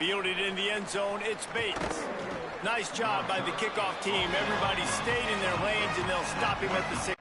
Fielded in the end zone, it's Bates. Nice job by the kickoff team. Everybody stayed in their lanes, and they'll stop him at the 6.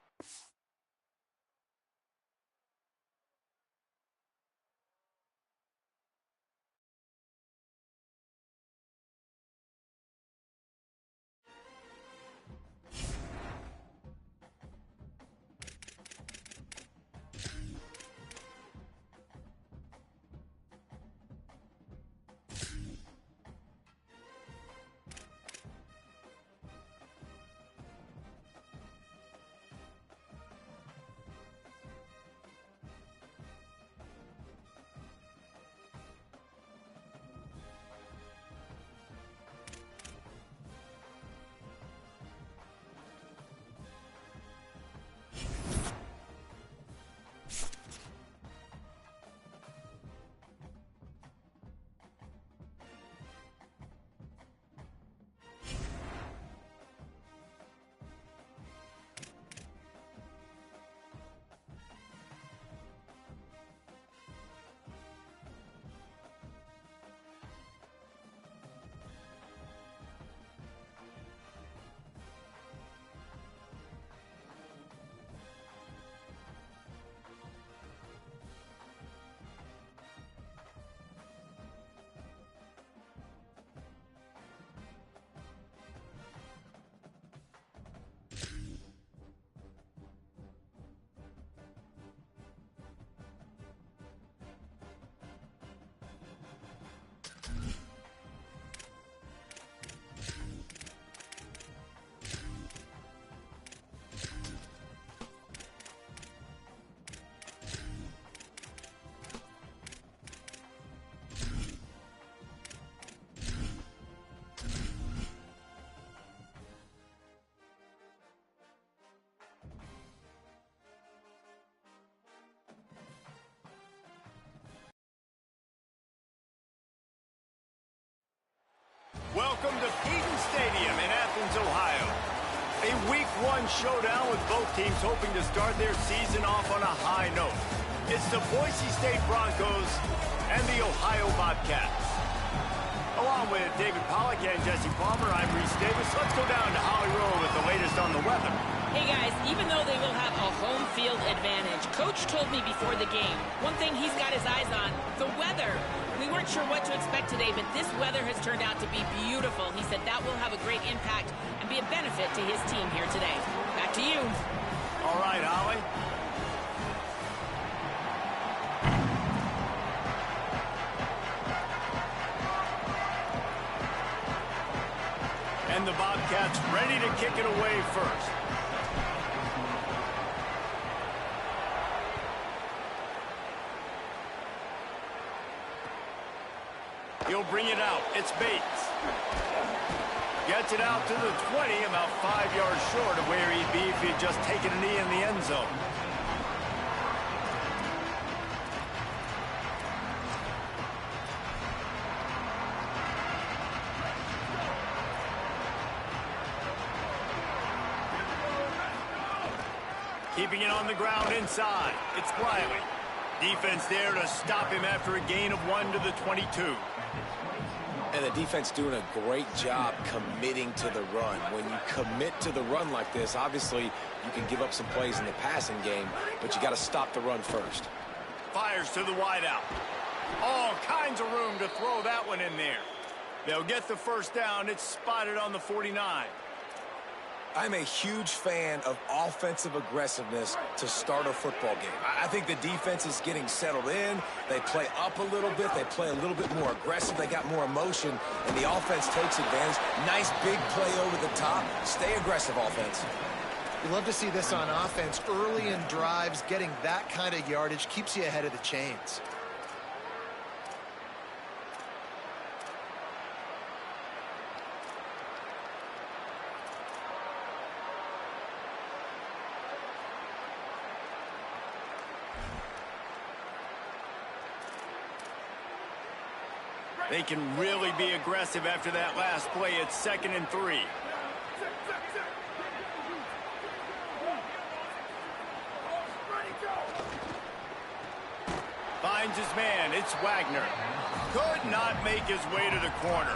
Welcome to Peden Stadium in Athens, Ohio. A Week 1 showdown with both teams hoping to start their season off on a high note. It's the Boise State Broncos and the Ohio Bobcats. Along with David Pollack and Jesse Palmer, I'm Reese Davis. Let's go down to Holly Rowe with the latest on the weather. Hey guys, even though they will have a home field advantage, Coach told me before the game, one thing he's got his eyes on, the weather. We weren't sure what to expect today, but this weather has turned out to be beautiful. He said that will have a great impact and be a benefit to his team here today. Back to you. All right, Holly. And the Bobcats ready to kick it away first. He'll bring it out. It's Bates. Gets it out to the 20, about 5 yards short of where he'd be if he'd just taken a knee in the end zone. Keeping it on the ground inside. It's Wiley. Defense there to stop him after a gain of 1 to the 22. And the defense doing a great job committing to the run. When you commit to the run like this, obviously you can give up some plays in the passing game, but you got to stop the run first. Fires to the wideout. All kinds of room to throw that one in there. They'll get the first down. It's spotted on the 49. I'm a huge fan of offensive aggressiveness to start a football game. I think the defense is getting settled in. They play up a little bit. They play a little bit more aggressive. They got more emotion, and the offense takes advantage. Nice big play over the top. Stay aggressive, offense. You love to see this on offense. Early in drives, getting that kind of yardage keeps you ahead of the chains. They can really be aggressive after that last play. It's 2nd and 3. Finds his man. It's Wagner. Could not make his way to the corner.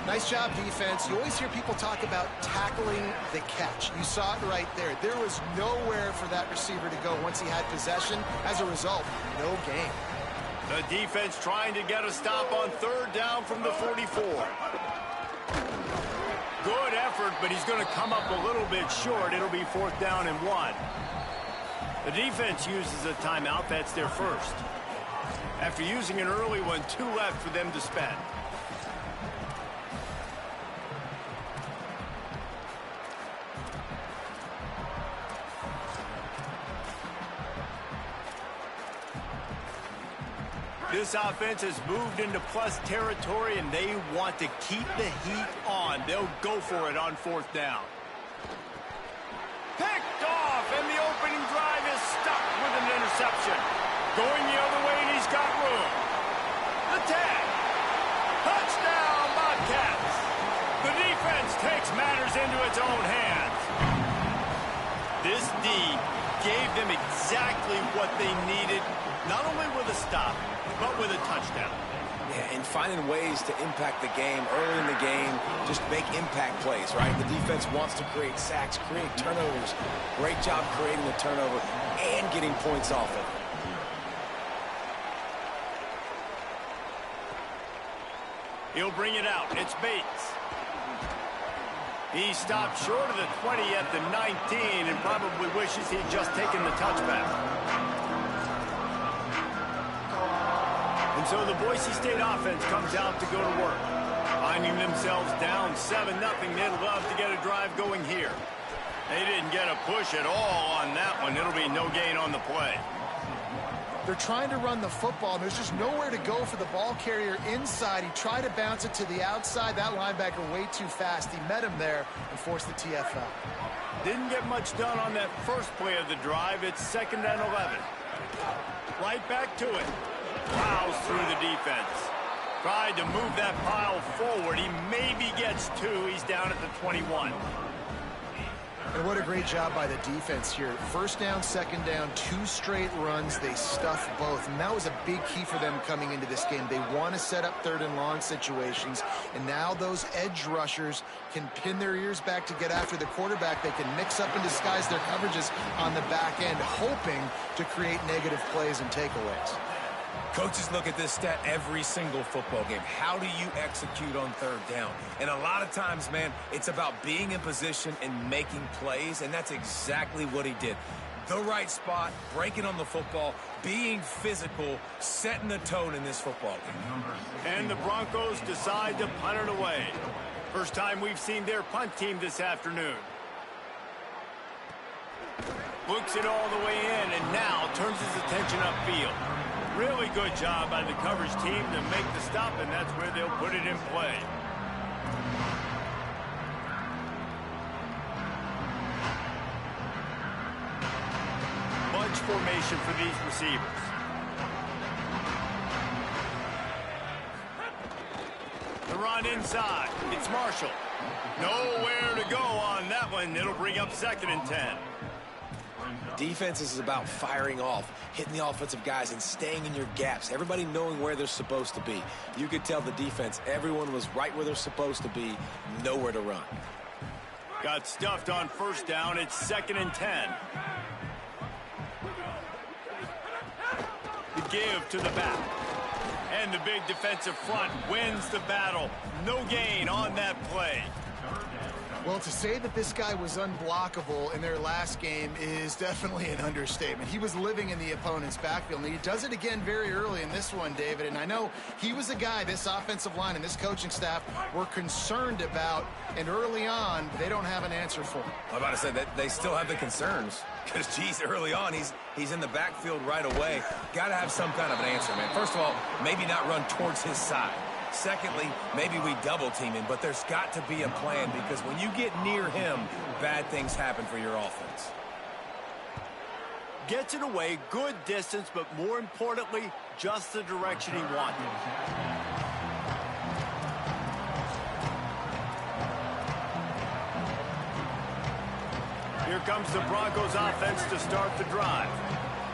Nice job, defense. You always hear people talk about tackling the catch. You saw it right there. There was nowhere for that receiver to go once he had possession. As a result, no gain. The defense trying to get a stop on third down from the 44. Good effort, but he's going to come up a little bit short. It'll be 4th down and 1. The defense uses a timeout. That's their first. After using an early one, 2 left for them to spend. This offense has moved into plus territory, and they want to keep the heat on. They'll go for it on 4th down. Picked off, and the opening drive is stuck with an interception. Going the other way, and he's got room. The tag. Touchdown, Bobcats. The defense takes matters into its own hands. This D gave them exactly what they needed, not only with a stop, but with a touchdown. Yeah, and finding ways to impact the game early in the game, just make impact plays, right? The defense wants to create sacks, create turnovers. Great job creating the turnover and getting points off of it. He'll bring it out. It's Bates. He stopped short of the 20 at the 19 and probably wishes he'd just taken the touchback. And so the Boise State offense comes out to go to work. Finding themselves down 7-0, they'd love to get a drive going here. They didn't get a push at all on that one. It'll be no gain on the play. They're trying to run the football. There's just nowhere to go for the ball carrier inside. He tried to bounce it to the outside. That linebacker way too fast. He met him there and forced the TFL. Didn't get much done on that first play of the drive. It's 2nd and 11. Right back to it. Plows through the defense. Tried to move that pile forward. He maybe gets 2. He's down at the 21. And what a great job by the defense here. 1st down, 2nd down, 2 straight runs. They stuffed both. And that was a big key for them coming into this game. They want to set up 3rd and long situations. And now those edge rushers can pin their ears back to get after the quarterback. They can mix up and disguise their coverages on the back end, hoping to create negative plays and takeaways. Coaches look at this stat every single football game. How do you execute on 3rd down? And a lot of times, man, it's about being in position and making plays, and that's exactly what he did. The right spot, breaking on the football, being physical, setting the tone in this football game. And the Broncos decide to punt it away. First time we've seen their punt team this afternoon. Looks it all the way in, and now turns his attention upfield. Really good job by the coverage team to make the stop, and that's where they'll put it in play. Bunch formation for these receivers. The run inside. It's Marshall. Nowhere to go on that one. It'll bring up 2nd and 10. Defense is about firing off, hitting the offensive guys, and staying in your gaps. Everybody knowing where they're supposed to be. You could tell the defense, everyone was right where they're supposed to be, nowhere to run. Got stuffed on 1st down. It's 2nd and 10. The give to the back. And the big defensive front wins the battle. No gain on that play. Well, to say that this guy was unblockable in their last game is definitely an understatement. He was living in the opponent's backfield, and he does it again very early in this one, David. And I know he was a guy this offensive line and this coaching staff were concerned about, and early on, they don't have an answer for him. I'm about to say that they still have the concerns because, geez, early on, he's in the backfield right away. Got to have some kind of an answer, man. First of all, maybe not run towards his side. Secondly, maybe we double team him, but there's got to be a plan because when you get near him, bad things happen for your offense. Gets it away, good distance, but more importantly, just the direction he wanted. Here comes the Broncos offense to start the drive.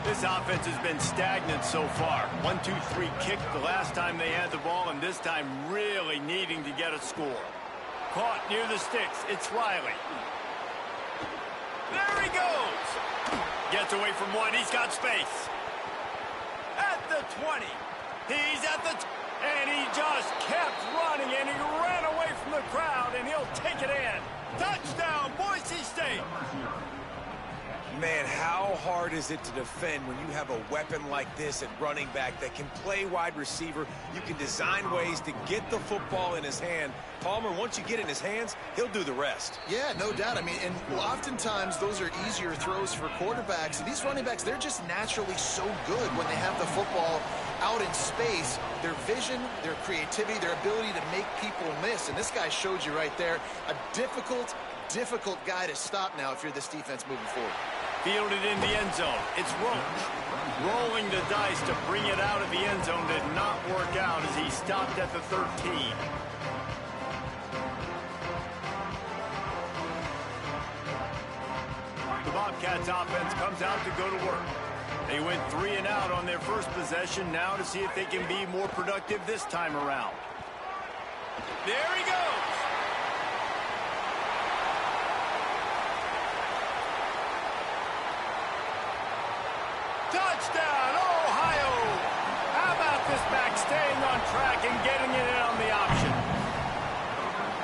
This offense has been stagnant so far. 1-2-3 kick the last time they had the ball, and this time really needing to get a score. Caught near the sticks. It's Riley. There he goes. Gets away from one. He's got space. At the 20. He's at the... And he just kept running, and he ran away from the crowd, and he'll take it in. Touchdown, Boise State. Man, how hard is it to defend when you have a weapon like this at running back that can play wide receiver? You can design ways to get the football in his hand. Palmer, once you get it in his hands, he'll do the rest. Yeah, no doubt. I mean, and oftentimes those are easier throws for quarterbacks. And these running backs, they're just naturally so good when they have the football out in space. Their vision, their creativity, their ability to make people miss. And this guy showed you right there, a difficult guy to stop now if you're this defense moving forward. Fielded in the end zone. It's Roach. Rolling the dice to bring it out of the end zone did not work out as he stopped at the 13. The Bobcats offense comes out to go to work. They went 3 and out on their first possession, now to see if they can be more productive this time around. There he goes. Touchdown, Ohio! How about this back staying on track and getting it in on the option?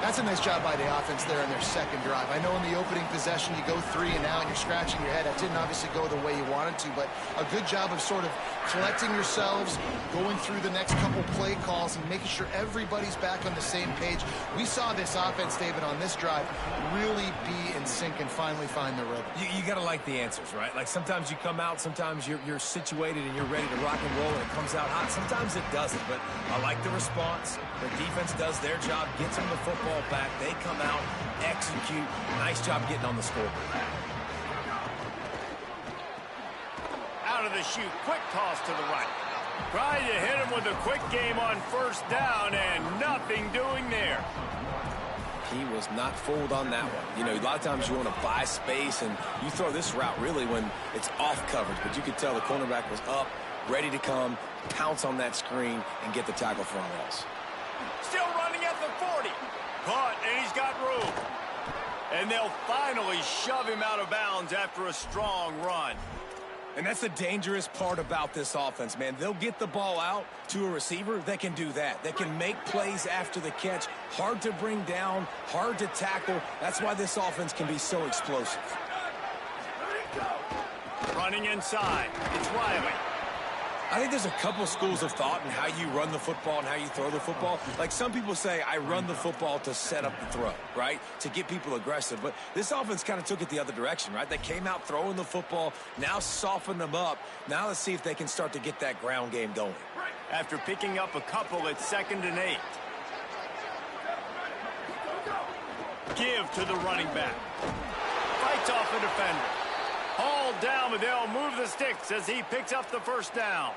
That's a nice job by the offense there in their second drive. I know in the opening possession you go 3 and out and you're scratching your head. That didn't obviously go the way you wanted to, but a good job of sort of collecting yourselves, going through the next couple play calls and making sure everybody's back on the same page. We saw this offense, David, on this drive really be in sync and finally find the rhythm. You got to like the answers, right? Like sometimes you come out, sometimes you're situated and you're ready to rock and roll and it comes out hot. Sometimes it doesn't, but I like the response. The defense does their job, gets them the football back. They come out, execute. Nice job getting on the scoreboard. Out of the chute, quick toss to the right. Trying to hit him with a quick game on first down and nothing doing there. He was not fooled on that one. You know, a lot of times you want to buy space and you throw this route really when it's off coverage, but you could tell the cornerback was up, ready to come, pounce on that screen, and get the tackle for a loss. Still running at the 40. Caught, and he's got room. And they'll finally shove him out of bounds after a strong run. And that's the dangerous part about this offense, man. They'll get the ball out to a receiver that can do that. That can make plays after the catch. Hard to bring down, hard to tackle. That's why this offense can be so explosive. Running inside. It's Riley. I think there's a couple schools of thought in how you run the football and how you throw the football. Like some people say, I run the football to set up the throw, right? To get people aggressive. But this offense kind of took it the other direction, right? They came out throwing the football, now softened them up. Now let's see if they can start to get that ground game going. After picking up a couple, it's 2nd and 8. Give to the running back. Fights off a defender. Hauled down, but they'll move the sticks as he picks up the first down.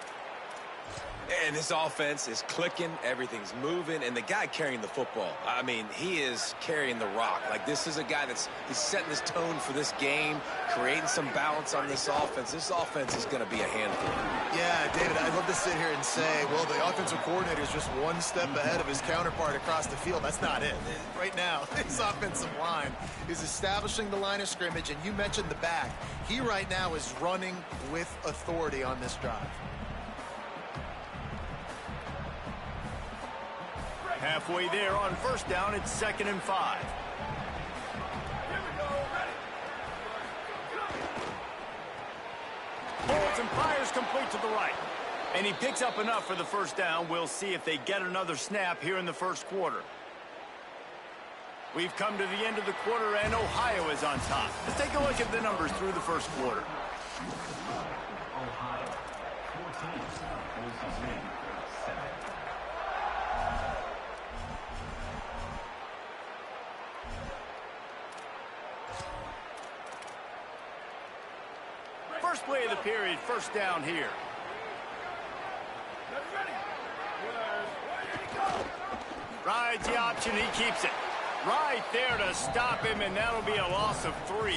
And this offense is clicking, everything's moving, and the guy carrying the football, I mean, he is carrying the rock. Like, this is a guy he's setting this tone for this game, creating some balance on this offense. This offense is going to be a handful. Yeah, David, I'd love to sit here and say, well, the offensive coordinator is just one step ahead of his counterpart across the field. That's not it. Right now, this offensive line is establishing the line of scrimmage, and you mentioned the back. He right now is running with authority on this drive. Halfway there on first down, it's 2nd and 5. Holds and fires complete to the right. And he picks up enough for the first down. We'll see if they get another snap here in the first quarter. We've come to the end of the quarter, and Ohio is on top. Let's take a look at the numbers through the first quarter. Ohio, 14, Boise State, 7. First play of the period, first down here. Rides the option, he keeps it. Right there to stop him, and that'll be a loss of 3.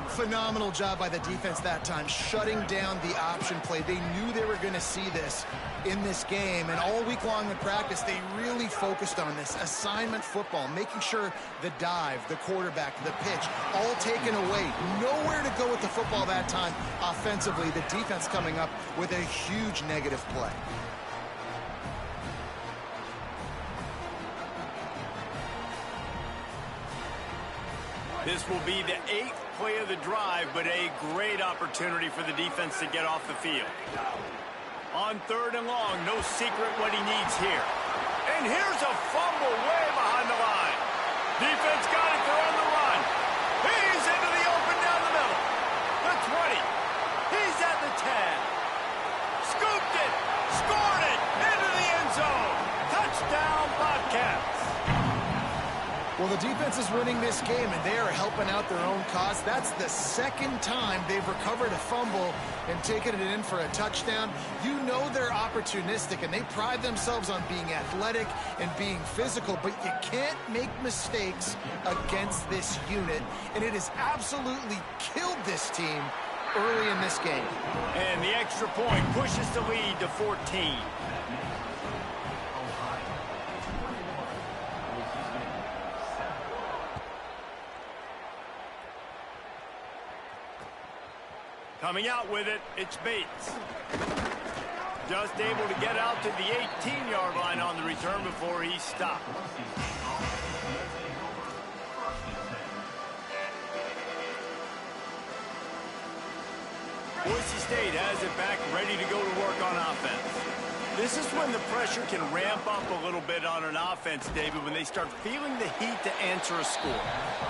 Phenomenal job by the defense that time, shutting down the option play. They knew they were going to see this in this game, and all week long in practice, they really focused on this assignment football, making sure the dive, the quarterback, the pitch, all taken away. Nowhere to go with the football that time offensively. The defense coming up with a huge negative play. This will be the 8th play of the drive, but a great opportunity for the defense to get off the field. On 3rd and long, no secret what he needs here. And here's a fumble way behind the line. Defense got it, they're on the run. He's into the open down the middle. The 20. He's at the 10. Scooped it, scored it, into the end zone. Touchdown, Bobcats. Well, the defense is winning this game, and they are helping out their own cause. That's the 2nd time they've recovered a fumble and taken it in for a touchdown. You know they're opportunistic, and they pride themselves on being athletic and being physical, but you can't make mistakes against this unit, and it has absolutely killed this team early in this game. And the extra point pushes the lead to 14. Coming out with it, it's Bates. Just able to get out to the 18-yard line on the return before he stopped. Boise State has it back, ready to go to work on offense. This is when the pressure can ramp up a little bit on an offense, David, when they start feeling the heat to answer a score.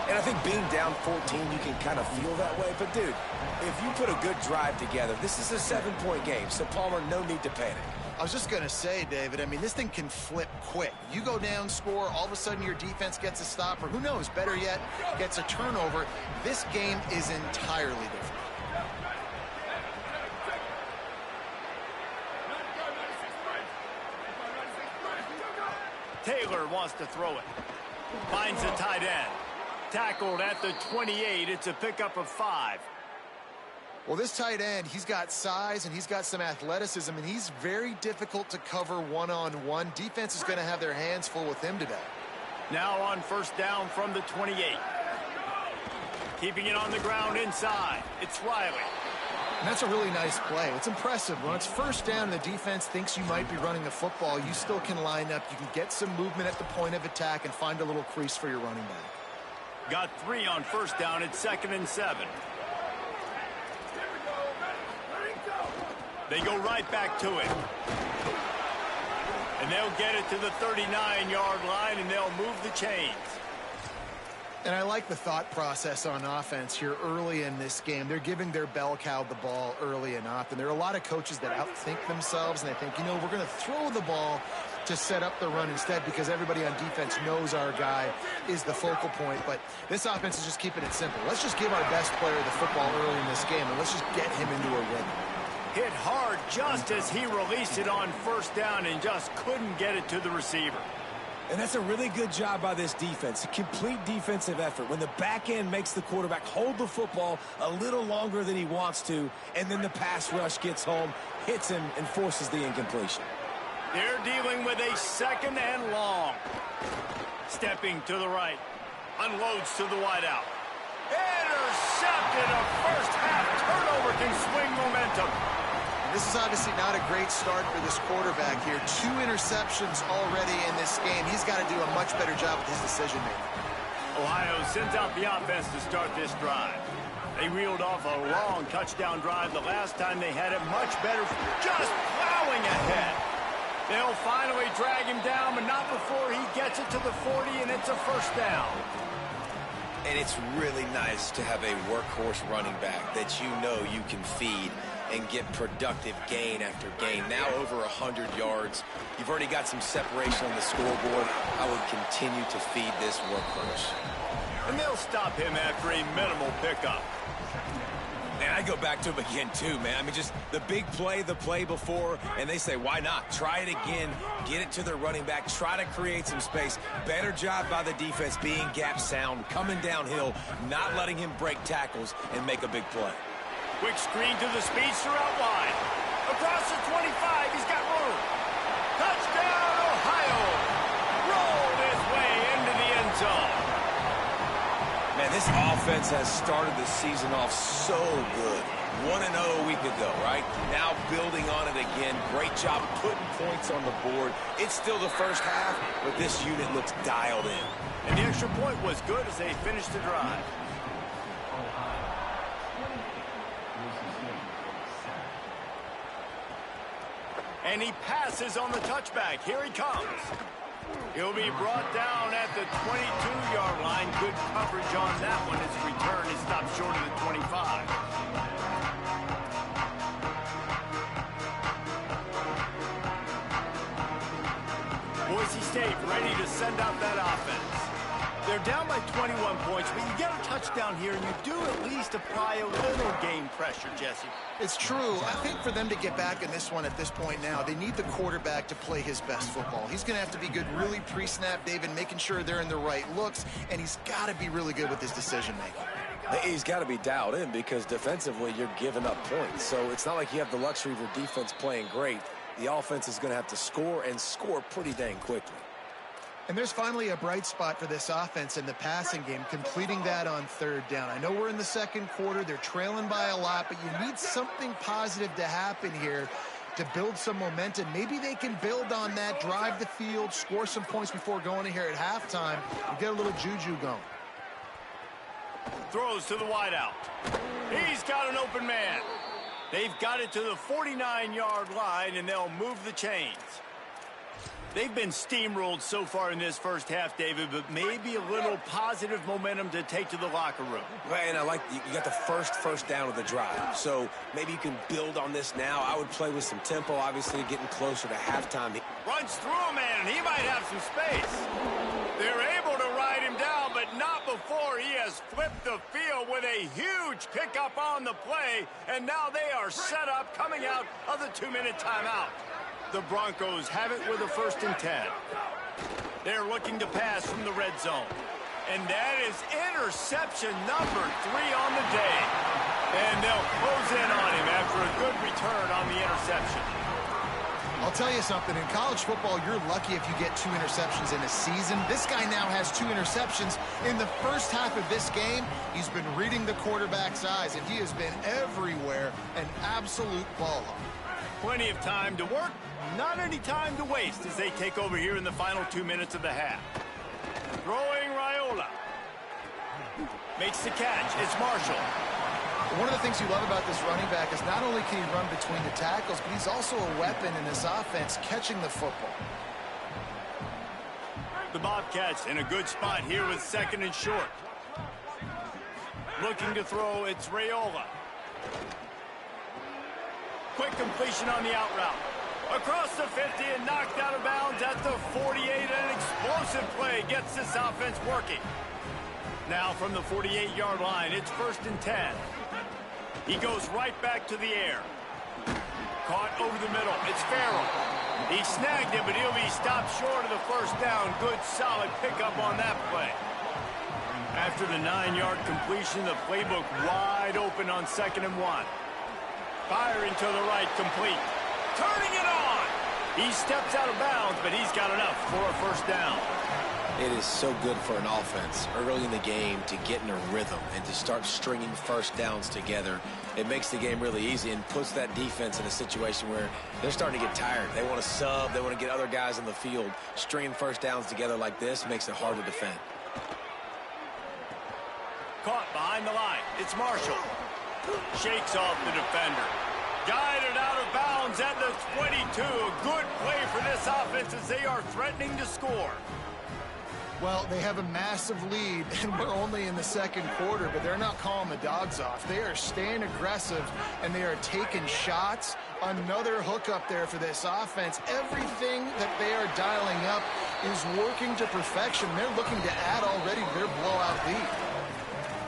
And I think being down 14, you can kind of feel that way. But, dude, if you put a good drive together, this is a 7-point game. So, Palmer, no need to panic. I was just going to say, David, I mean, this thing can flip quick. You go down, score, all of a sudden your defense gets a stop, or who knows, better yet, gets a turnover. This game is entirely different. Taylor wants to throw it. Finds the tight end. Tackled at the 28. It's a pickup of 5. Well, this tight end, he's got size and he's got some athleticism, and he's very difficult to cover one-on-one. Defense is going to have their hands full with him today. Now on 1st down from the 28. Keeping it on the ground inside. It's Riley. And that's a really nice play. It's impressive. When it's 1st down and the defense thinks you might be running the football, you still can line up. You can get some movement at the point of attack and find a little crease for your running back. Got 3 on 1st down. It's 2nd and 7. They go right back to it. And they'll get it to the 39-yard line, and they'll move the chains. And I like the thought process on offense here early in this game. They're giving their bell cow the ball early and often. There are a lot of coaches that outthink themselves, and they think, you know, we're going to throw the ball to set up the run instead because everybody on defense knows our guy is the focal point. But this offense is just keeping it simple. Let's just give our best player the football early in this game, and let's just get him into a rhythm. Hit hard just as he released it on 1st down and just couldn't get it to the receiver. And that's a really good job by this defense, a complete defensive effort. When the back end makes the quarterback hold the football a little longer than he wants to, and then the pass rush gets home, hits him, and forces the incompletion. They're dealing with a 2nd and long. Stepping to the right. Unloads to the wideout. Intercepted. A first-half turnover can swing momentum. This is obviously not a great start for this quarterback here. 2 interceptions already in this game. He's got to do a much better job with his decision-making. Ohio sends out the offense to start this drive. They reeled off a long touchdown drive the last time they had it. Much better, just plowing ahead. They'll finally drag him down, but not before he gets it to the 40, and it's a 1st down. And it's really nice to have a workhorse running back that you know you can feed and get productive gain after gain. Now over 100 yards. You've already got some separation on the scoreboard. I would continue to feed this workhorse. And they'll stop him after a minimal pickup. And I go back to him again, too, man. I mean, just the big play, the play before, and they say, why not? Try it again, get it to their running back, try to create some space. Better job by the defense being gap sound, coming downhill, not letting him break tackles and make a big play. Quick screen to the speedster out wide. Across the 25, he's got room. Touchdown, Ohio. Rolled his way into the end zone. Man, this offense has started the season off so good. 1-0 a week ago, right? Now building on it again. Great job putting points on the board. It's still the first half, but this unit looks dialed in. And the extra point was good as they finished the drive. And he passes on the touchback. Here he comes. He'll be brought down at the 22-yard line. Good coverage on that one. His return is stopped short of the 25. Boise State ready to send out that offense. They're down by 21 points, but you get a touchdown here, and you do at least apply a little game pressure, Jesse. It's true. I think for them to get back in this one at this point now, they need the quarterback to play his best football. He's going to have to be good really pre-snap, David, making sure they're in the right looks, and he's got to be really good with his decision-making. He's got to be dialed in because defensively you're giving up points. So it's not like you have the luxury of your defense playing great. The offense is going to have to score and score pretty dang quickly. And there's finally a bright spot for this offense in the passing game, completing that on third down. I know we're in the second quarter. They're trailing by a lot, but you need something positive to happen here to build some momentum. Maybe they can build on that, drive the field, score some points before going in here at halftime, and get a little juju going. Throws to the wideout. He's got an open man. They've got it to the 49-yard line, and they'll move the chains. They've been steamrolled so far in this first half, David, but maybe a little positive momentum to take to the locker room. And I like you got the first down of the drive, so maybe you can build on this now. I would play with some tempo, obviously getting closer to halftime. Runs through a man, and he might have some space. They're able to ride him down, but not before he has flipped the field with a huge pickup on the play, and now they are set up coming out of the 2-minute timeout. The Broncos have it with a 1st and 10. They're looking to pass from the red zone. And that is interception number 3 on the day. And they'll close in on him after a good return on the interception. I'll tell you something. In college football, you're lucky if you get 2 interceptions in a season. This guy now has 2 interceptions. In the first half of this game, he's been reading the quarterback's eyes, and he has been everywhere, an absolute baller. Plenty of time to work, not any time to waste as they take over here in the final 2 minutes of the half. Throwing Raiola. Makes the catch. It's Marshall. One of the things you love about this running back is not only can he run between the tackles, but he's also a weapon in this offense catching the football. The Bobcats in a good spot here with 2nd and short. Looking to throw, it's Raiola. Quick completion on the out route. Across the 50 and knocked out of bounds at the 48. An explosive play gets this offense working. Now from the 48-yard line, it's 1st and 10. He goes right back to the air. Caught over the middle. It's Farrell. He snagged it, but he'll be stopped short of the 1st down. Good, solid pickup on that play. After the 9-yard completion, the playbook wide open on 2nd and 1. Firing to the right, complete. Turning it on. He steps out of bounds, but he's got enough for a 1st down. It is so good for an offense early in the game to get in a rhythm and to start stringing 1st downs together. It makes the game really easy and puts that defense in a situation where they're starting to get tired. They want to sub. They want to get other guys in the field. Stringing 1st downs together like this makes it hard to defend. Caught behind the line. It's Marshall. Shakes off the defender. Guided out of bounds at the 22. A good play for this offense as they are threatening to score. Well, they have a massive lead, and we're only in the 2nd quarter, but they're not calling the dogs off. They are staying aggressive, and they are taking shots. Another hookup there for this offense. Everything that they are dialing up is working to perfection. They're looking to add already to their blowout lead.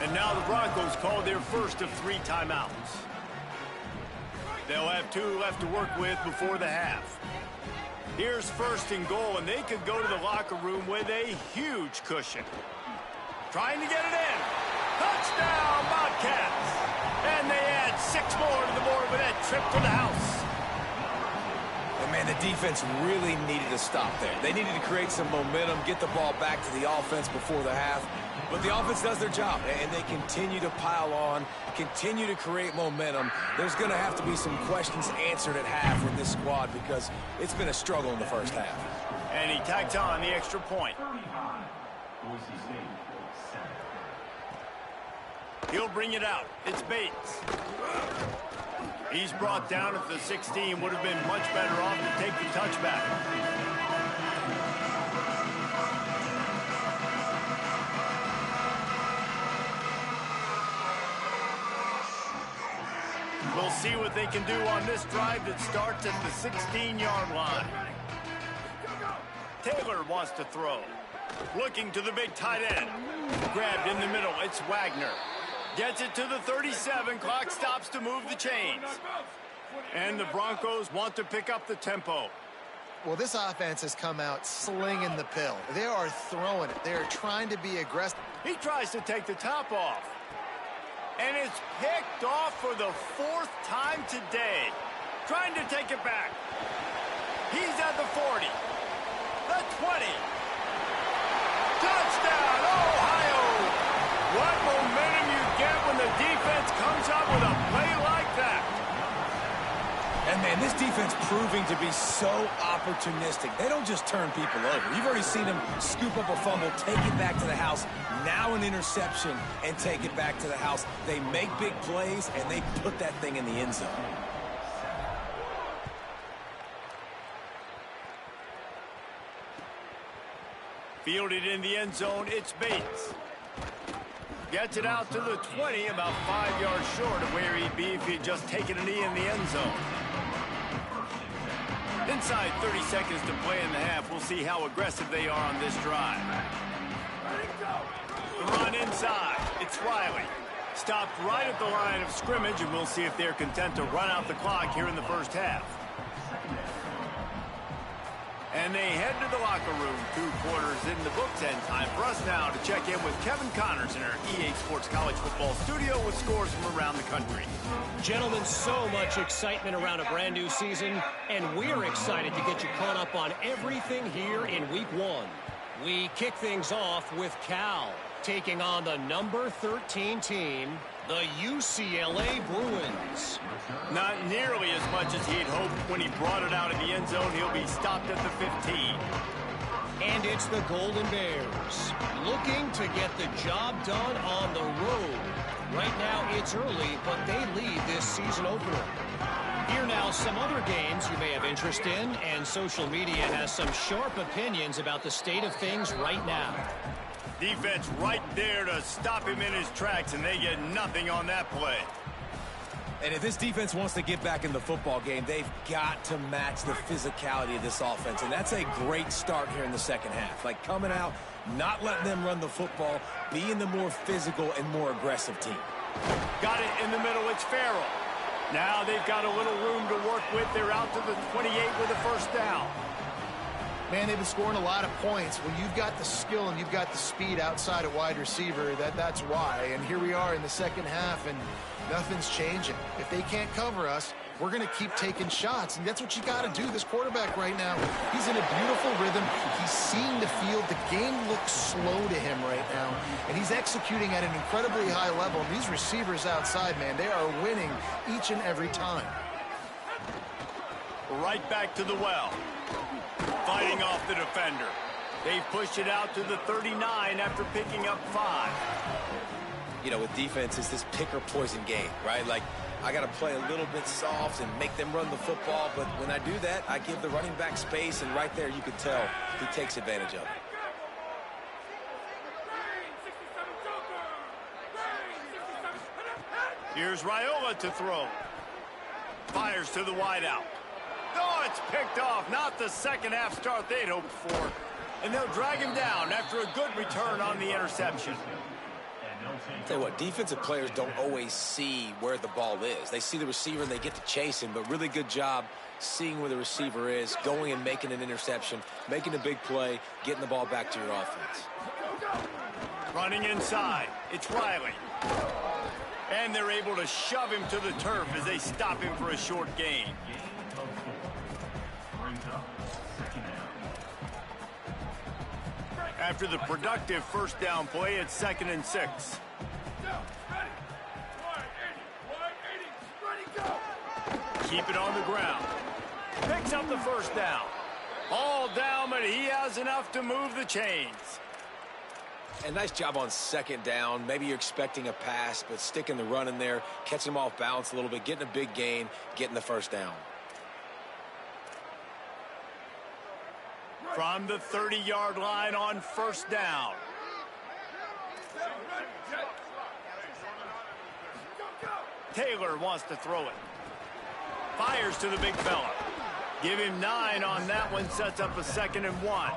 And now the Broncos call their first of 3 timeouts. They'll have 2 left to work with before the half. Here's 1st and goal, and they could go to the locker room with a huge cushion. Trying to get it in. Touchdown, Bobcats! And they add 6 more to the board with that trip to the house. And man, the defense really needed to stop there. They needed to create some momentum, get the ball back to the offense before the half. But the offense does their job, and they continue to pile on, continue to create momentum. There's going to have to be some questions answered at half with this squad because it's been a struggle in the first half. And he tacks on the extra point. Boise State, 7. He'll bring it out. It's Bates. He's brought down at the 16. Would have been much better off to take the touchback. We'll see what they can do on this drive that starts at the 16-yard line. Taylor wants to throw. Looking to the big tight end. Grabbed in the middle. It's Wagner. Gets it to the 37. Clock stops to move the chains. And the Broncos want to pick up the tempo. Well, this offense has come out slinging the pill. They are throwing it. They are trying to be aggressive. He tries to take the top off. And it's picked off for the 4th time today. Trying to take it back. He's at the 40. The 20. Touchdown, Ohio! What momentum you get when the defense comes up with a play like that. And man, this defense proving to be so opportunistic. They don't just turn people over. You've already seen them scoop up a fumble, take it back to the house, now an interception, and take it back to the house. They make big plays, and they put that thing in the end zone. Fielded in the end zone, it's Bates. Gets it out to the 20, about 5 yards short of where he'd be if he'd just taken a knee in the end zone. Inside 30 seconds to play in the half. We'll see how aggressive they are on this drive. The run inside. It's Riley. Stopped right at the line of scrimmage, and we'll see if they're content to run out the clock here in the first half. And they head to the locker room. 2 quarters in the books, and time for us now to check in with Kevin Connors in our EA Sports College Football studio with scores from around the country. Gentlemen, so much excitement around a brand new season, and we're excited to get you caught up on everything here in Week 1. We kick things off with Cal, taking on the number 13 team, the UCLA Bruins. Not nearly as much as he'd hoped when he brought it out of the end zone. He'll be stopped at the 15. And it's the Golden Bears, looking to get the job done on the road. Right now, it's early, but they lead this season opener. Here now, some other games you may have interest in, and social media has some sharp opinions about the state of things right now. Defense right there to stop him in his tracks, and they get nothing on that play. And if this defense wants to get back in the football game, they've got to match the physicality of this offense. And that's a great start here in the second half. Like coming out, not letting them run the football, being the more physical and more aggressive team. Got it in the middle. It's Farrell. Now they've got a little room to work with. They're out to the 28 with a first down. Man, they've been scoring a lot of points. When you've got the skill and you've got the speed outside at wide receiver, that's why. And here we are in the second half, and nothing's changing. If they can't cover us, we're going to keep taking shots, and that's what you got to do. This quarterback right now, he's in a beautiful rhythm. He's seeing the field. The game looks slow to him right now, and he's executing at an incredibly high level. And these receivers outside, man, they are winning each and every time. Right back to the well. Fighting off the defender. They've pushed it out to the 39 after picking up 5. You know, with defense, it's this pick or poison game, right? Like, I got to play a little bit soft and make them run the football, but when I do that, I give the running back space, and right there you can tell he takes advantage of it. Here's Raiola to throw. Fires to the wideout. Oh, it's picked off. Not the second half start they'd hoped for. And they'll drag him down after a good return on the interception. Tell you what, defensive players don't always see where the ball is. They see the receiver and they get to chase him, but really good job seeing where the receiver is, going and making an interception, making a big play, getting the ball back to your offense. Running inside, it's Riley. And they're able to shove him to the turf as they stop him for a short gain. After the productive first down play, it's 2nd and 6. Keep it on the ground. Picks up the first down. All down, but he has enough to move the chains. And nice job on 2nd down. Maybe you're expecting a pass, but sticking the run in there, catching him off balance a little bit, getting a big gain, getting the first down. From the 30-yard line on 1st down. Taylor wants to throw it. Fires to the big fella. Give him 9 on that one, sets up a 2nd and 1.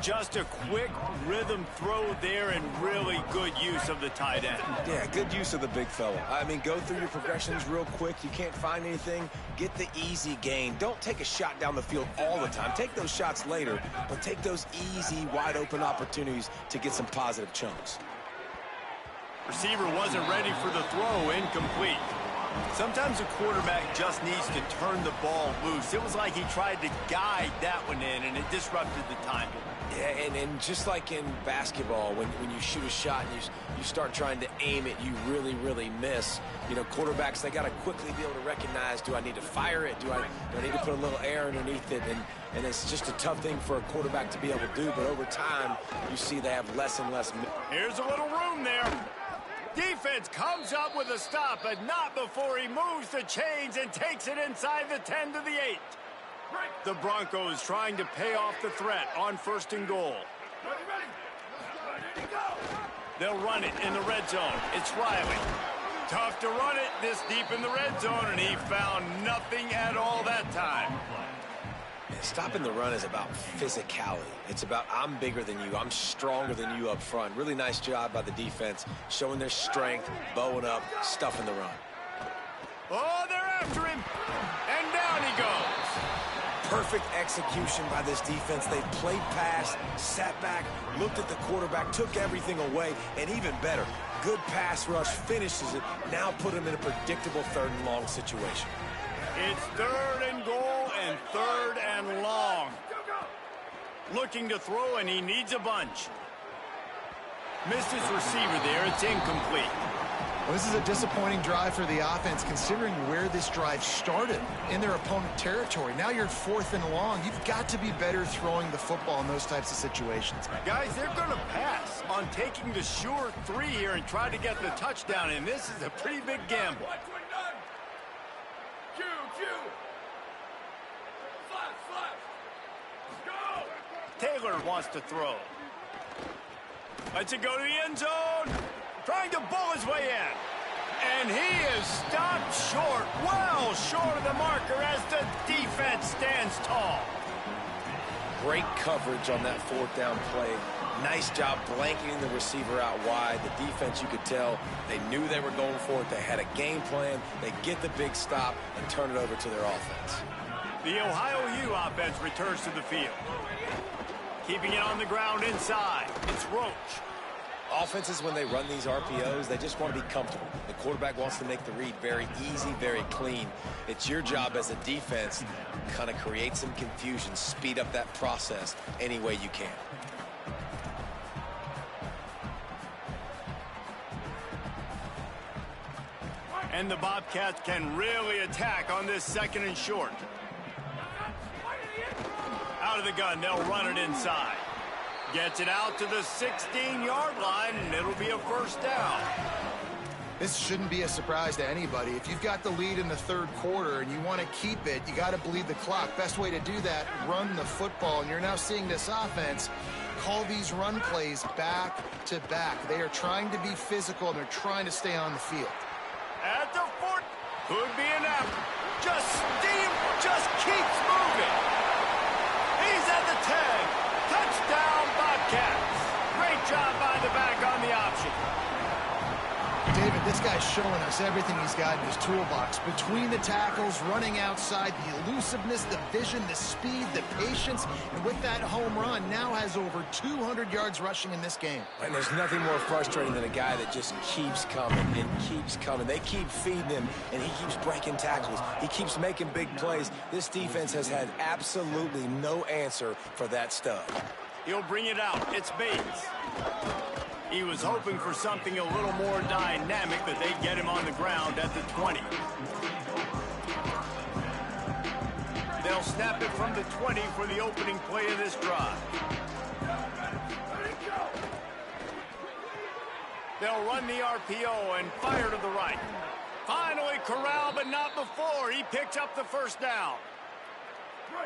Just a quick rhythm throw there and really good use of the tight end. Yeah, good use of the big fella. I mean, go through your progressions real quick. You can't find anything. Get the easy gain. Don't take a shot down the field all the time. Take those shots later, but take those easy, wide-open opportunities to get some positive chunks. Receiver wasn't ready for the throw, incomplete. Sometimes a quarterback just needs to turn the ball loose. It was like he tried to guide that one in, and it disrupted the timing. Yeah, and just like in basketball, when you shoot a shot and you start trying to aim it, you really, really miss. You know, quarterbacks, they got to quickly be able to recognize, do I need to fire it? Do I need to put a little air underneath it? And it's just a tough thing for a quarterback to be able to do, but over time, you see they have less and less. Here's a little room there. Defense comes up with a stop, but not before he moves the chains and takes it inside the 10 to the 8. The Broncos trying to pay off the threat on 1st and goal. They'll run it in the red zone. It's Riley. Tough to run it this deep in the red zone, and he found nothing at all that time. Stopping the run is about physicality. It's about I'm bigger than you. I'm stronger than you up front. Really nice job by the defense, showing their strength, bowing up, stuffing the run. Oh, they're after him. And down he goes. Perfect execution by this defense. They played pass, sat back, looked at the quarterback, took everything away, and even better, good pass rush, finishes it, now put him in a predictable 3rd and long situation. It's 3rd and goal and 3rd and long. Looking to throw, and he needs a bunch. Missed his receiver there. It's incomplete. Well, this is a disappointing drive for the offense, considering where this drive started, in their opponent territory. Now you're 4th and long. You've got to be better throwing the football in those types of situations. Guys, they're going to pass on taking the sure 3 here and try to get the touchdown, and this is a pretty big gamble. Taylor wants to throw. Lets it go to the end zone. Trying to bull his way in. And he is stopped short, well short of the marker as the defense stands tall. Great coverage on that 4th down play. Nice job blanketing the receiver out wide. The defense, you could tell, they knew they were going for it. They had a game plan. They get the big stop and turn it over to their offense. The Ohio U offense returns to the field. Keeping it on the ground inside. It's Roach. Offenses, when they run these RPOs, they just want to be comfortable. The quarterback wants to make the read very easy, very clean. It's your job as a defense to kind of create some confusion, speed up that process any way you can. And the Bobcats can really attack on this 2nd and short. Out of the gun, they'll run it inside. Gets it out to the 16-yard line, and it'll be a 1st down. This shouldn't be a surprise to anybody. If you've got the lead in the 3rd quarter and you want to keep it, you got to bleed the clock. Best way to do that, run the football. And you're now seeing this offense call these run plays back to back. They are trying to be physical, and they're trying to stay on the field. At the foot, could be enough. Just steam, just keeps moving. He's at the 10. Touchdown, Bobcats. Great job by the back on the option. David, this guy's showing us everything he's got in his toolbox. Between the tackles, running outside, the elusiveness, the vision, the speed, the patience, and with that home run, now has over 200 yards rushing in this game. And there's nothing more frustrating than a guy that just keeps coming and keeps coming. They keep feeding him, and he keeps breaking tackles. He keeps making big plays. This defense has had absolutely no answer for that stuff. He'll bring it out. It's Bates. He was hoping for something a little more dynamic, but they get him on the ground at the 20. They'll snap it from the 20 for the opening play of this drive. They'll run the RPO and fire to the right. Finally corralled, but not before. He picked up the first down.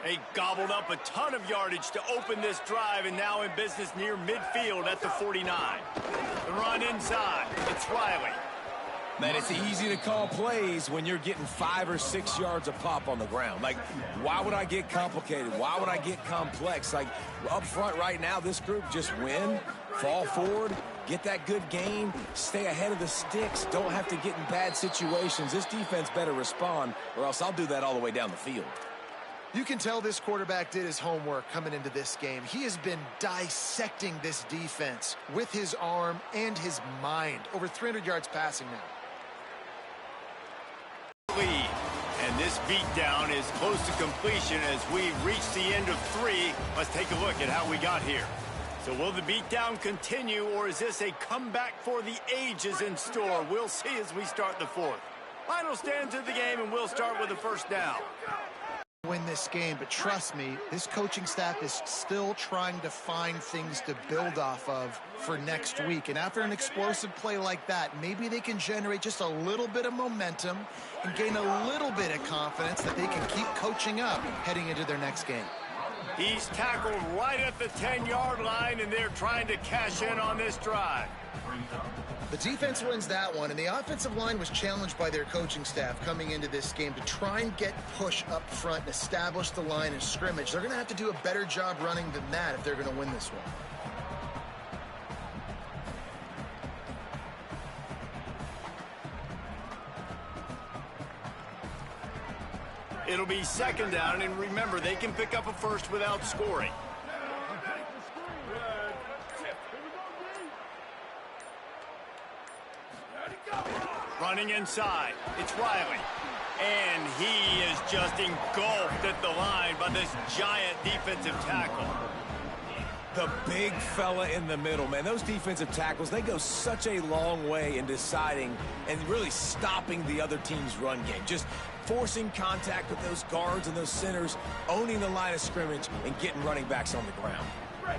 They gobbled up a ton of yardage to open this drive, and now in business near midfield at the 49. The run inside. It's Riley. Man, it's easy to call plays when you're getting 5 or 6 yards a pop on the ground. Like, why would I get complicated? Why would I get complex? Like, up front right now, this group just win, fall forward, get that good gain, stay ahead of the sticks, don't have to get in bad situations. This defense better respond, or else I'll do that all the way down the field. You can tell this quarterback did his homework coming into this game. He has been dissecting this defense with his arm and his mind. Over 300 yards passing now. Lead. And this beatdown is close to completion as we reach the end of 3. Let's take a look at how we got here. So will the beatdown continue, or is this a comeback for the ages in store? We'll see as we start the 4th. Final stands of the game, and we'll start with the first down. Win this game, but trust me, this coaching staff is still trying to find things to build off of for next week. And after an explosive play like that, maybe they can generate just a little bit of momentum and gain a little bit of confidence that they can keep coaching up heading into their next game. He's tackled right at the 10-yard line, and they're trying to cash in on this drive. The defense wins that one, and the offensive line was challenged by their coaching staff coming into this game to try and get push up front and establish the line of scrimmage. They're going to have to do a better job running than that if they're going to win this one. It'll be second down, and remember, they can pick up a first without scoring. Running inside, it's Riley. And he is just engulfed at the line by this giant defensive tackle. The big fella in the middle, man. Those defensive tackles, they go such a long way in deciding and really stopping the other team's run game. Just forcing contact with those guards and those centers, owning the line of scrimmage, and getting running backs on the ground.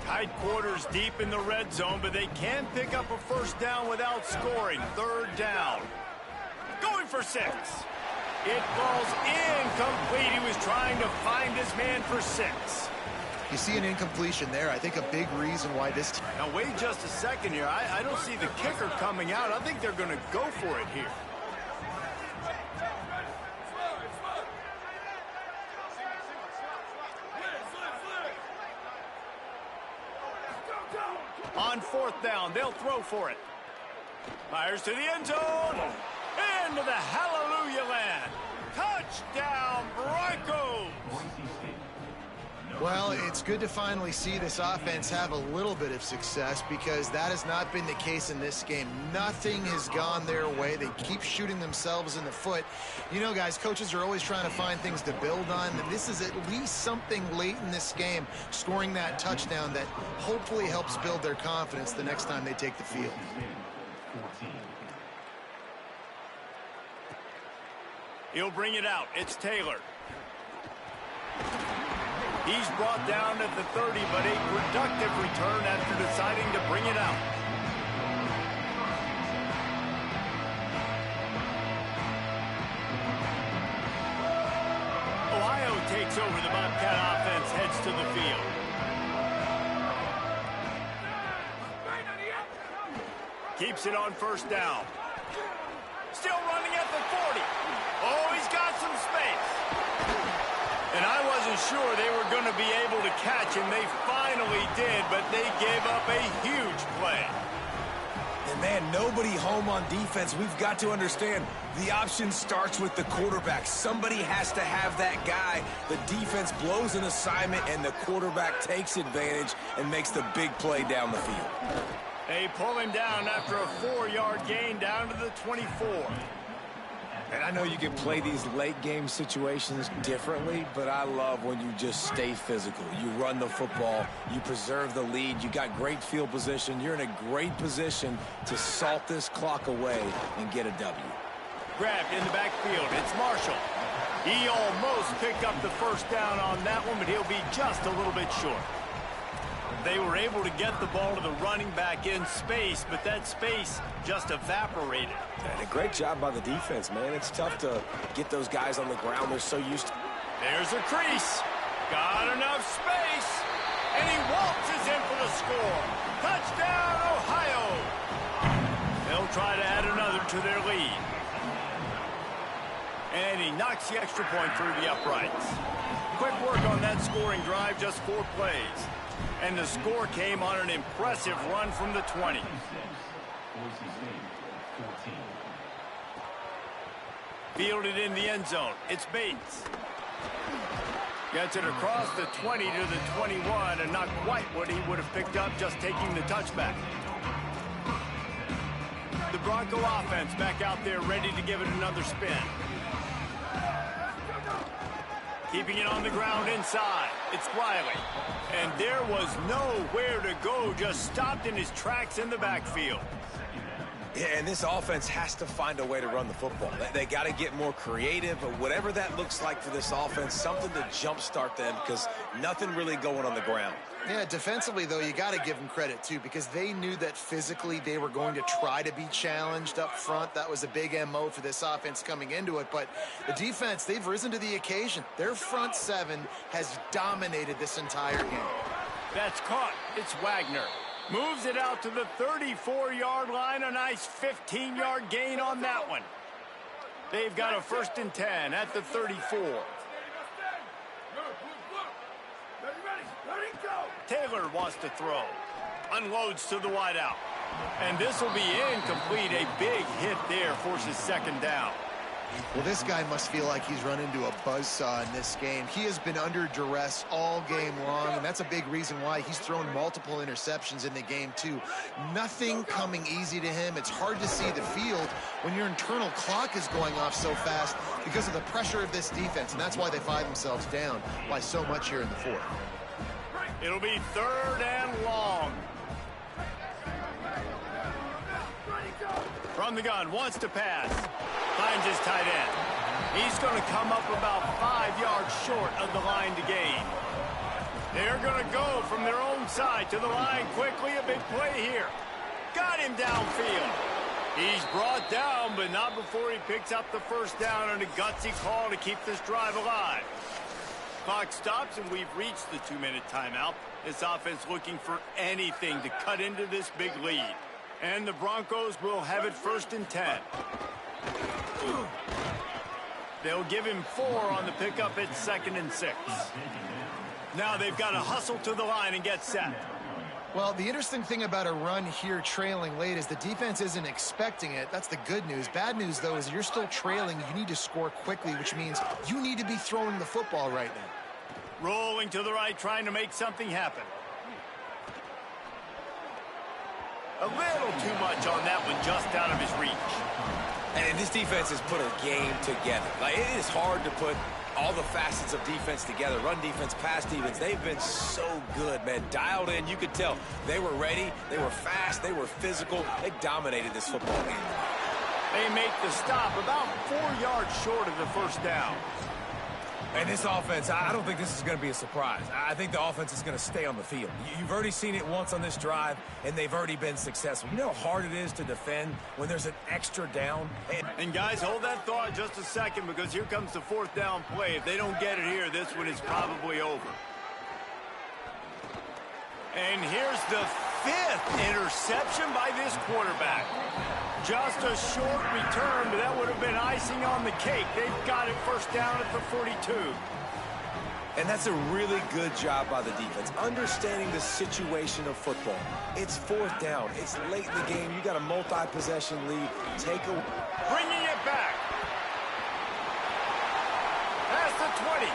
Tight quarters deep in the red zone, but they can pick up a first down without scoring. Third down. Going for 6. It falls incomplete. He was trying to find his man for 6. You see an incompletion there. I think a big reason why this team... Now, wait just a second here. I don't see the kicker coming out. I think they're going to go for it here. On 4th down, they'll throw for it. Fires to the end zone. Into the hallelujah land. Touchdown, Broncos. Well, it's good to finally see this offense have a little bit of success because that has not been the case in this game. Nothing has gone their way. They keep shooting themselves in the foot. You know, guys, coaches are always trying to find things to build on. And this is at least something late in this game, scoring that touchdown that hopefully helps build their confidence the next time they take the field. He'll bring it out. It's Taylor. He's brought down at the 30, but a productive return after deciding to bring it out. Ohio takes over. The Bobcat offense heads to the field. Keeps it on first down. Still running at the 40. Oh, he's got some space. And I wasn't sure they were going to be able to catch him. They finally did, but they gave up a huge play. And Man, nobody home on defense. We've got to understand the option starts with the quarterback. Somebody has to have that guy. The defense blows an assignment, and the quarterback takes advantage and makes the big play down the field. They pull him down after a 4-yard gain down to the 24. And I know you can play these late-game situations differently, but I love when you just stay physical. You run the football, you preserve the lead, you got great field position, you're in a great position to salt this clock away and get a W. Grabbed in the backfield, it's Marshall. He almost picked up the first down on that one, but he'll be just a little bit short. They were able to get the ball to the running back in space, but that space just evaporated. And a great job by the defense, man. It's tough to get those guys on the ground. They're so used to... There's a crease. Got enough space. And he waltzes in for the score. Touchdown, Ohio. They'll try to add another to their lead. And he knocks the extra point through the uprights. Quick work on that scoring drive, just 4 plays. And the score came on an impressive run from the 20. Boise State, 14. Fielded in the end zone. It's Bates. Gets it across the 20 to the 21, and not quite what he would have picked up just taking the touchback. The Bronco offense back out there ready to give it another spin. Keeping it on the ground inside. It's Riley. And there was nowhere to go, just stopped in his tracks in the backfield. Yeah, and this offense has to find a way to run the football. They got to get more creative, but whatever that looks like for this offense, something to jumpstart them because nothing really going on the ground. Yeah, defensively, though, you got to give them credit, too, because they knew that physically they were going to try to be challenged up front. That was a big MO for this offense coming into it. But the defense, they've risen to the occasion. Their front seven has dominated this entire game. That's caught. It's Wagner. Moves it out to the 34-yard line. A nice 15-yard gain on that one. They've got a 1st and 10 at the 34. Taylor wants to throw. Unloads to the wideout. And this will be incomplete. A big hit there forces 2nd down. Well, this guy must feel like he's run into a buzzsaw in this game. He has been under duress all game long, and that's a big reason why he's thrown multiple interceptions in the game, too. Nothing coming easy to him. It's hard to see the field when your internal clock is going off so fast because of the pressure of this defense, and that's why they find themselves down by so much here in the 4th. It'll be 3rd and long. From the gun, wants to pass. Finds his tight end. He's going to come up about 5 yards short of the line to gain. They're going to go from their own side to the line quickly. A big play here. Got him downfield. He's brought down, but not before he picks up the 1st down and a gutsy call to keep this drive alive. Clock stops, and we've reached the 2-minute timeout. This offense looking for anything to cut into this big lead. And the Broncos will have it 1st and 10. They'll give him 4 on the pickup at 2nd and 6. Now they've got to hustle to the line and get set. Well, the interesting thing about a run here trailing late is the defense isn't expecting it. That's the good news. Bad news, though, is you're still trailing. You need to score quickly, which means you need to be throwing the football right now. Rolling to the right, trying to make something happen. A little too much on that one, just out of his reach. And this defense has put a game together. Like, it is hard to put all the facets of defense together. Run defense, pass defense. They've been so good, man. Dialed in. You could tell they were ready. They were fast. They were physical. They dominated this football game. They make the stop about 4 yards short of the 1st down. And this offense, I don't think this is going to be a surprise. I think the offense is going to stay on the field. You've already seen it once on this drive, and they've already been successful. You know how hard it is to defend when there's an extra down? And guys, hold that thought just a second, because here comes the 4th down play. If they don't get it here, this one is probably over. And here's the 5th interception by this quarterback. Just a short return, but that would have been icing on the cake. They've got it 1st down at the 42. And that's a really good job by the defense, understanding the situation of football. It's fourth down. It's late in the game. You got a multi-possession lead. Bringing it back. Past the 20.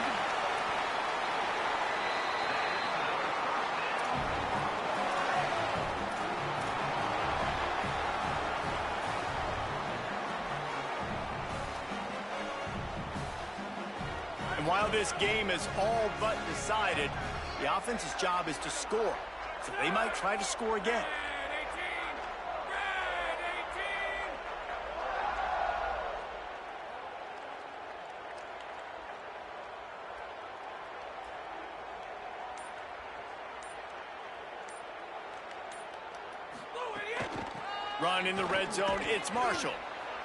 And while this game is all but decided, the offense's job is to score. So they might try to score again. Run in the red zone, it's Marshall.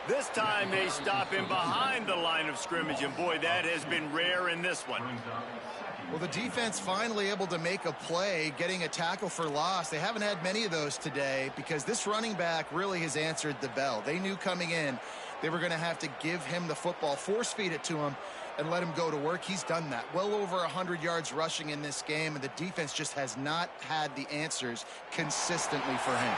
This time they stop him behind the line of scrimmage, and boy, that has been rare in this one. Well, the defense finally able to make a play, getting a tackle for loss. They haven't had many of those today because this running back really has answered the bell. They knew coming in they were going to have to give him the football, force feed it to him, and let him go to work. He's done that. Well over 100 yards rushing in this game, and the defense just has not had the answers consistently for him.